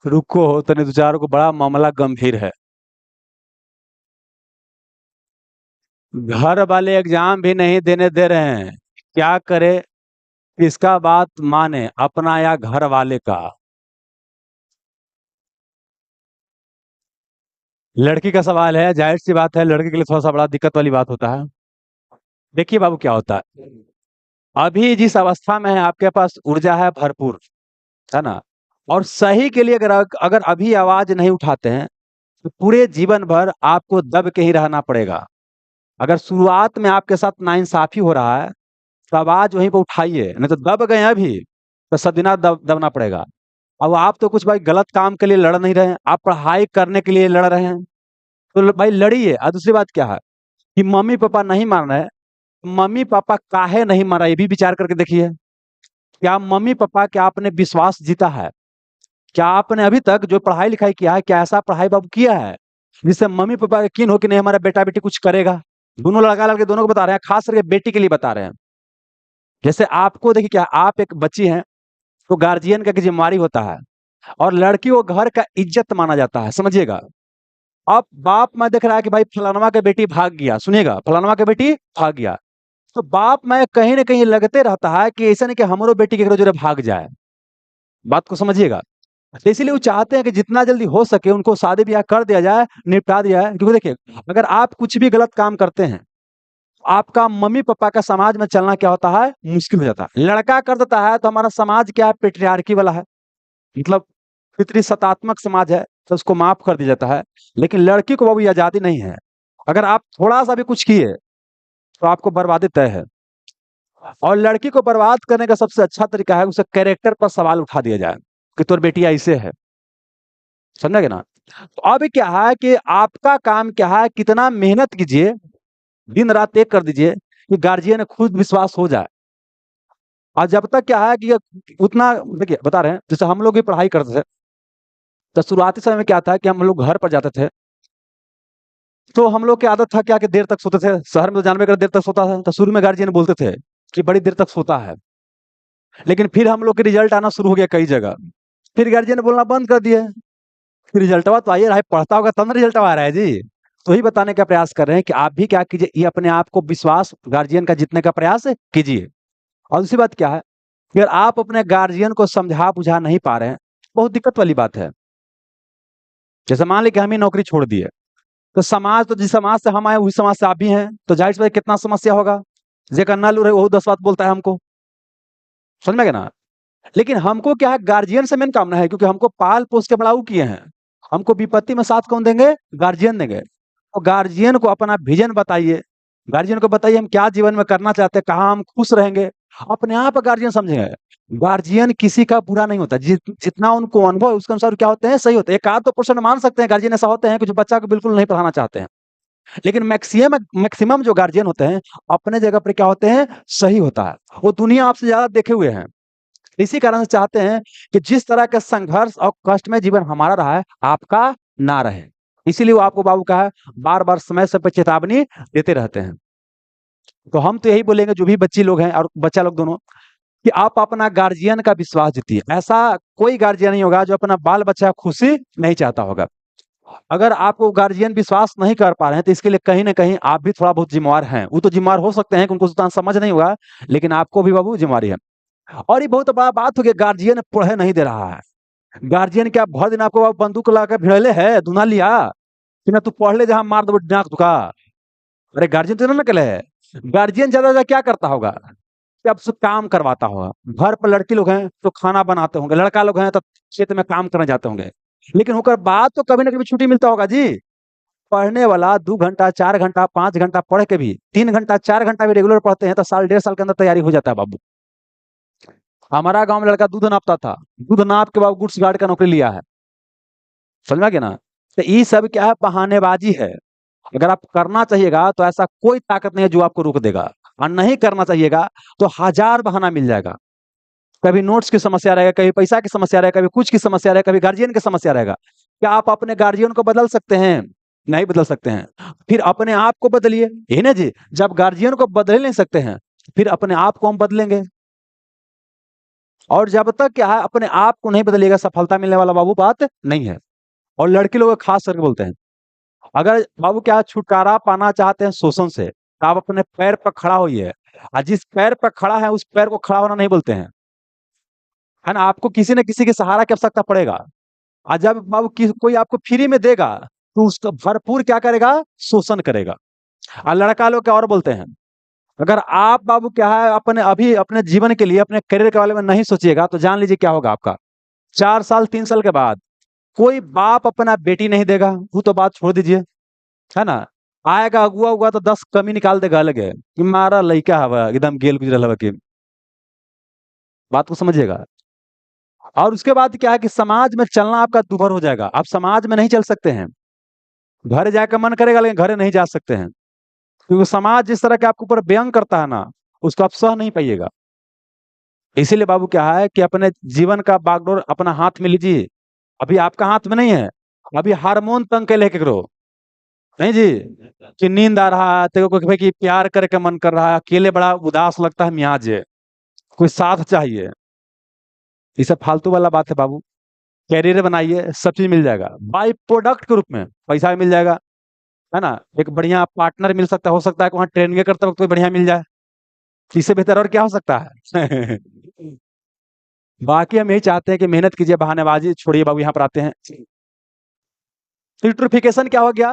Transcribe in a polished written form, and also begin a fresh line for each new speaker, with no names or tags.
रुको तने दो चार को, बड़ा मामला गंभीर है। घर वाले एग्जाम भी नहीं देने दे रहे हैं, क्या करे? किसका बात माने, अपना या घर वाले का? लड़की का सवाल है, जाहिर सी बात है लड़के के लिए थोड़ा सा बड़ा दिक्कत वाली बात होता है। देखिए बाबू क्या होता है, अभी जिस अवस्था में है आपके पास ऊर्जा है भरपूर, है ना? और सही के लिए अगर अगर अभी आवाज नहीं उठाते हैं तो पूरे जीवन भर आपको दब के ही रहना पड़ेगा। अगर शुरुआत में आपके साथ नाइंसाफी हो रहा है तो आवाज वहीं पर उठाइए, नहीं तो दब गए हैं अभी तो सदीना दबना पड़ेगा। अब आप तो कुछ भाई गलत काम के लिए लड़ नहीं रहे हैं, आप पढ़ाई करने के लिए लड़ रहे हैं, तो भाई लड़िए। और दूसरी बात क्या है कि मम्मी पापा नहीं मान रहे, मम्मी पापा काहे नहीं मान रहा, ये भी विचार करके देखिए। क्या मम्मी पापा, क्या आपने विश्वास जीता है? क्या आपने अभी तक जो पढ़ाई लिखाई किया है, क्या ऐसा पढ़ाई बाबू किया है जिससे मम्मी पापा यकीन हो कि नहीं हमारा बेटा बेटी कुछ करेगा? दोनों लड़का लड़के दोनों को बता रहे हैं, खास करके बेटी के लिए बता रहे हैं। जैसे आपको देखिए, क्या आप एक बच्ची हैं तो गार्जियन का एक जिम्मेवारी होता है, और लड़की को घर का इज्जत माना जाता है, समझिएगा। अब बाप मैं देख रहा है कि भाई फलानवा के बेटी भाग गया, सुनिएगा, फलानवा के बेटी भाग गया, तो बाप मैं कहीं ना कहीं लगते रहता है कि ऐसा नहीं कि हमारो बेटी के जो भाग जाए। बात को समझिएगा। तो इसीलिए वो चाहते हैं कि जितना जल्दी हो सके उनको शादी ब्याह कर दिया जाए, निपटा दिया जाए। क्योंकि देखिए, अगर आप कुछ भी गलत काम करते हैं, आपका मम्मी पापा का समाज में चलना क्या होता है, मुश्किल हो जाता है। लड़का कर देता है तो हमारा समाज क्या है, पेट्रियार्की वाला है, मतलब पितृ सत्तात्मक समाज है, तो उसको माफ कर दिया जाता है। लेकिन लड़की को वो आजादी नहीं है। अगर आप थोड़ा सा भी कुछ किए तो आपको बर्बादी तय है। और लड़की को बर्बाद करने का सबसे अच्छा तरीका है उसे कैरेक्टर पर सवाल उठा दिया जाए कि तोर बेटी ऐसे है, समझा ना? तो अब क्या है कि आपका काम क्या है, कितना मेहनत कीजिए, दिन रात एक कर दीजिए कि गार्जियन खुद विश्वास हो जाए। और जब तक क्या है कि उतना, देखिए बता रहे हैं, जैसे हम लोग भी पढ़ाई करते थे, तो शुरुआती समय में क्या था कि हम लोग घर पर जाते थे, तो हम लोग की आदत था क्या कि देर तक सोते थे। शहर में तो जानवे कर देर तक सोता था, तो शुरू में गार्जियन बोलते थे कि बड़ी देर तक सोता है। लेकिन फिर हम लोग के रिजल्ट आना शुरू हो गया कई जगह, फिर गार्जियन बोलना बंद कर दिए। फिर रिजल्टवा तो आइए रहा है, पढ़ता होगा तब ना रिजल्ट आ रहा है जी। तो ही बताने का प्रयास कर रहे हैं कि आप भी क्या कीजिए, ये अपने आप को विश्वास गार्जियन का जीतने का प्रयास कीजिए। और दूसरी बात क्या है, अगर आप अपने गार्जियन को समझा बुझा नहीं पा रहे हैं, बहुत दिक्कत वाली बात है। जैसे मान ली कि हम ही नौकरी छोड़ दिए, तो समाज, तो जिस समाज से हम आए उसी समाज से आप भी हैं, तो जाहिर सी बात है कितना समस्या होगा। जेकर ना लू रहे वो 10 बात बोलता है हमको, समझ में गया ना? लेकिन हमको क्या है, गार्जियन से मेन कामना है, क्योंकि हमको पाल पोस के बड़ाऊ किए हैं। हमको विपत्ति में साथ कौन देंगे, गार्जियन देंगे। तो गार्जियन को अपना विजन बताइए, गार्जियन को बताइए हम क्या जीवन में करना चाहते हैं, कहाँ हम खुश रहेंगे। अपने आप गार्जियन समझेंगे। गार्जियन किसी का बुरा नहीं होता, जितना उनको अनुभव है उसके अनुसार क्या होते हैं, सही होते हैं। एक आध तो परसेंट मान सकते हैं गार्जियन ऐसा होते हैं कि जो बच्चा को बिल्कुल नहीं पढ़ाना चाहते हैं। लेकिन मैक्सिमम मैक्सिमम जो गार्जियन होते हैं अपने जगह पर क्या होते हैं, सही होता है। वो दुनिया आपसे ज्यादा देखे हुए हैं, इसी कारण से चाहते हैं कि जिस तरह का संघर्ष और कष्ट में जीवन हमारा रहा है, आपका ना रहे। इसीलिए वो आपको बाबू का है, बार बार समय समय पर चेतावनी देते रहते हैं। तो हम तो यही बोलेंगे जो भी बच्ची लोग हैं और बच्चा लोग दोनों, कि आप अपना गार्जियन का विश्वास जीतिए। ऐसा कोई गार्जियन नहीं होगा जो अपना बाल बच्चा खुशी नहीं चाहता होगा। अगर आपको गार्जियन विश्वास नहीं कर पा रहे हैं तो इसके लिए कहीं ना कहीं आप भी थोड़ा बहुत जिम्मेवार हैं। वो तो जिम्मेवार हो सकते हैं कि उनको उतना समझ नहीं होगा, लेकिन आपको भी बाबू जिम्मेवारी है। और ये बहुत बड़ा बात हो गया, गार्जियन पढ़े नहीं दे रहा है। गार्जियन क्या भर दिन आपको बंदूक लगा के भिड़ले है, दुना लिया कि ना तू पढ़ ले जहां मार दो नाक दुका। अरे गार्जियन तो ना निकले है। गार्जियन ज्यादा ज्यादा क्या करता होगा कि अब सब काम करवाता होगा। घर पर लड़की लोग हैं तो खाना बनाते होंगे, लड़का लोग हैं तो खेत में काम करने जाते होंगे। लेकिन होकर बाद तो कभी ना कभी छुट्टी मिलता होगा जी। पढ़ने वाला 2 घंटा 4 घंटा 5 घंटा पढ़ के भी 3 घंटा 4 घंटा भी रेगुलर पढ़ते हैं तो साल डेढ़ साल के अंदर तैयारी हो जाता है बाबू। हमारा गांव में लड़का दूध नापता था, दूध नाप के बाद गुड्स गार्ड का नौकरी लिया है, समझ में गया ना? तो ये सब क्या है, बहानेबाजी है। अगर आप करना चाहिएगा तो ऐसा कोई ताकत नहीं है जो आपको रोक देगा, और नहीं करना चाहिएगा तो हजार बहाना मिल जाएगा। कभी नोट्स की समस्या रहेगा, कभी पैसा की समस्या रहेगा, कभी कुछ की समस्या रहेगा, कभी गार्जियन की समस्या रहेगा। क्या आप अपने गार्जियन को बदल सकते हैं? नहीं बदल सकते हैं। फिर अपने आप को बदलिए, यही ना जी। जब गार्जियन को बदल नहीं सकते हैं, फिर अपने आप को हम बदलेंगे। और जब तक क्या है अपने आप को नहीं बदलिएगा, सफलता मिलने वाला बाबू बात नहीं है। और लड़के लोग खास करके बोलते हैं, अगर बाबू क्या है, छुटकारा पाना चाहते हैं शोषण से, तो आप अपने पैर पर खड़ा होइए। और जिस पैर पर खड़ा है उस पैर को खड़ा होना नहीं बोलते हैं, है ना? आपको किसी न किसी के सहारा की आवश्यकता पड़ेगा। और जब बाबू कोई आपको फ्री में देगा, तो उसका भरपूर क्या करेगा, शोषण करेगा। और लड़का लोग क्या और बोलते हैं, अगर आप बाबू क्या है अपने अभी अपने जीवन के लिए, अपने करियर के बारे में नहीं सोचिएगा, तो जान लीजिए क्या होगा आपका। 4 साल 3 साल के बाद कोई बाप अपना बेटी नहीं देगा, वो तो बात छोड़ दीजिए, है ना? आएगा अगुआ उगुआ तो 10 कमी निकाल देगा अलग है कि मारा लइका हवा एकदम गेल गुजरल हवा के। बात को समझिएगा। और उसके बाद क्या है कि समाज में चलना आपका दूभर हो जाएगा, आप समाज में नहीं चल सकते हैं। घर जाकर मन करेगा लेकिन घरे नहीं जा सकते हैं, क्योंकि समाज जिस तरह के आपके ऊपर व्यंग करता है ना, उसको आप सह नहीं पाइएगा। इसीलिए बाबू क्या है कि अपने जीवन का बागडोर अपना हाथ में लीजिए। अभी आपका हाथ में नहीं है, अभी हार्मोन तंग के लेके करो, नहीं जी, कि नींद आ रहा है तेरे को, भाई कि प्यार करे का मन कर रहा है, अकेले बड़ा उदास लगता है मियाज है, कोई साथ चाहिए। ये सब फालतू वाला बात है बाबू। कैरियर बनाइए, सब चीज मिल जाएगा बाई प्रोडक्ट के रूप में, पैसा भी मिल जाएगा, है ना? एक बढ़िया पार्टनर मिल सकता, हो सकता है कि वहाँ ट्रेनिंग करते वक्त कोई बढ़िया मिल जाए। इससे बेहतर और क्या हो सकता है? बाकी हम यही चाहते हैं कि मेहनत कीजिए, बहानेबाजी छोड़िए बाबू। यहाँ पर आते हैं, यूट्रोफिकेशन क्या हो गया?